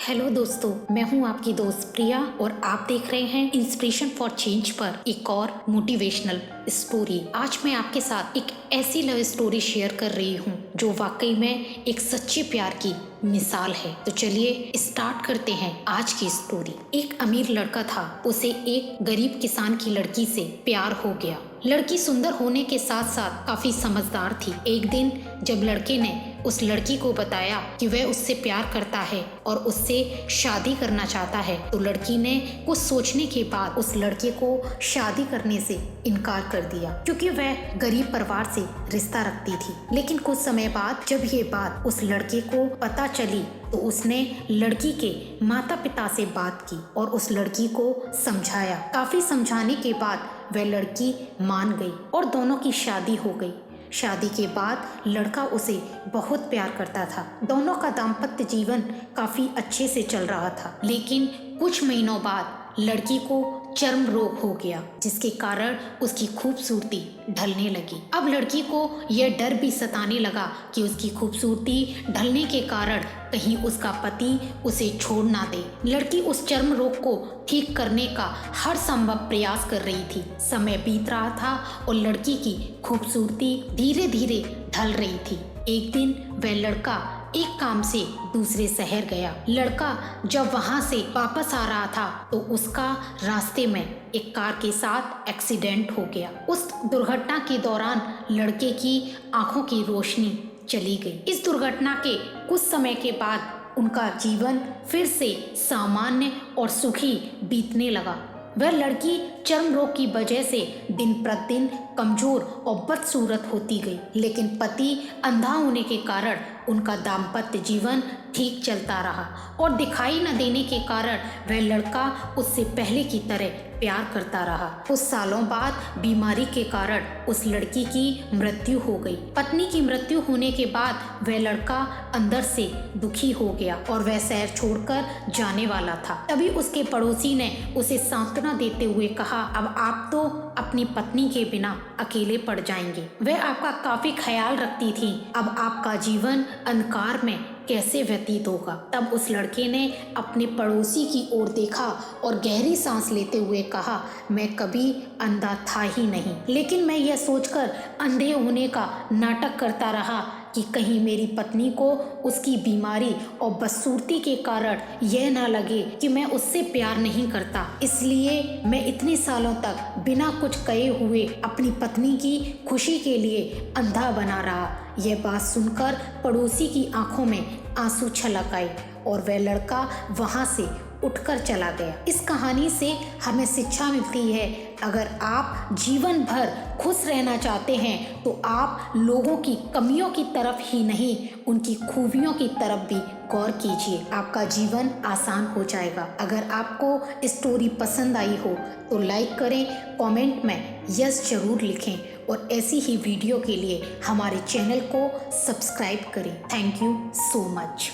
Hello दोस्तों, मैं हूं आपकी दोस्त प्रिया और आप देख रहे हैं इंस्पिरेशन फॉर चेंज पर एक और मोटिवेशनल स्टोरी। आज मैं आपके साथ एक ऐसी लव स्टोरी शेयर कर रही हूं जो वाकई में एक सच्चे प्यार की मिसाल है। तो चलिए स्टार्ट करते हैं आज की स्टोरी। एक अमीर लड़का था, उसे एक गरीब किसान की लड़की से प्यार हो गया। लड़की सुंदर होने के साथ साथ काफी समझदार थी। एक दिन जब लड़के ने उस लड़की को बताया कि वह उससे प्यार करता है और उससे शादी करना चाहता है, तो लड़की ने कुछ सोचने के बाद उस लड़के को शादी करने से इनकार कर दिया, क्योंकि वह गरीब परिवार से रिश्ता रखती थी। लेकिन कुछ समय बाद जब ये बात उस लड़के को पता चली तो उसने लड़की के माता पिता से बात की और उस लड़की को समझाया। काफी समझाने के बाद वह लड़की मान गई और दोनों की शादी हो गई। शादी के बाद लड़का उसे बहुत प्यार करता था। दोनों का दाम्पत्य जीवन काफी अच्छे से चल रहा था। लेकिन कुछ महीनों बाद लड़की को चर्म रोग हो गया, जिसके कारण उसकी खूबसूरती ढलने लगी। अब लड़की को यह डर भी सताने लगा कि उसकी खूबसूरती ढलने के कारण कहीं उसका पति उसे छोड़ ना दे। लड़की उस चर्म रोग को ठीक करने का हर संभव प्रयास कर रही थी। समय बीत रहा था और लड़की की खूबसूरती धीरे धीरे ढल रही थी। एक दिन वह लड़का एक काम से दूसरे शहर गया। लड़का जब वहां से वापस आ रहा था तो उसका रास्ते में एक कार के साथ एक्सीडेंट हो गया। उस दुर्घटना के दौरान लड़के की आंखों की रोशनी चली गई। इस दुर्घटना के कुछ समय के बाद उनका जीवन फिर से सामान्य और सुखी बीतने लगा। वह लड़की चर्म रोग की वजह से दिन प्रतिदिन कमजोर और बदसूरत होती गई, लेकिन पति अंधा होने के कारण उनका दाम्पत्य जीवन ठीक चलता रहा और दिखाई न देने के कारण वह लड़का उससे पहले की तरह प्यार करता रहा। कुछ सालों बाद बीमारी के कारण उस लड़की की मृत्यु हो गई। पत्नी की मृत्यु होने के बाद वह लड़का अंदर से दुखी हो गया और वह शहर छोड़कर जाने वाला था। तभी उसके पड़ोसी ने उसे सांत्वना देते हुए कहा, अब आप तो अपनी पत्नी के बिना अकेले पड़ जाएंगे। वह आपका काफी ख्याल रखती थी, अब आपका जीवन अंधकार में कैसे व्यतीत होगा। तब उस लड़के ने अपने पड़ोसी की ओर देखा और गहरी सांस लेते हुए कहा, मैं कभी अंधा था ही नहीं, लेकिन मैं यह सोचकर अंधे होने का नाटक करता रहा कि कहीं मेरी पत्नी को उसकी बीमारी और बदसूरती के कारण यह ना लगे कि मैं उससे प्यार नहीं करता। इसलिए मैं इतने सालों तक बिना कुछ कहे हुए अपनी पत्नी की खुशी के लिए अंधा बना रहा। यह बात सुनकर पड़ोसी की आंखों में आंसू छलक आए और वह लड़का वहां से उठकर चला गया। इस कहानी से हमें शिक्षा मिलती है, अगर आप जीवन भर खुश रहना चाहते हैं तो आप लोगों की कमियों की तरफ ही नहीं, उनकी खूबियों की तरफ भी गौर कीजिए। आपका जीवन आसान हो जाएगा। अगर आपको स्टोरी पसंद आई हो तो लाइक करें, कमेंट में यस जरूर लिखें और ऐसी ही वीडियो के लिए हमारे चैनल को सब्सक्राइब करें। Thank you so much.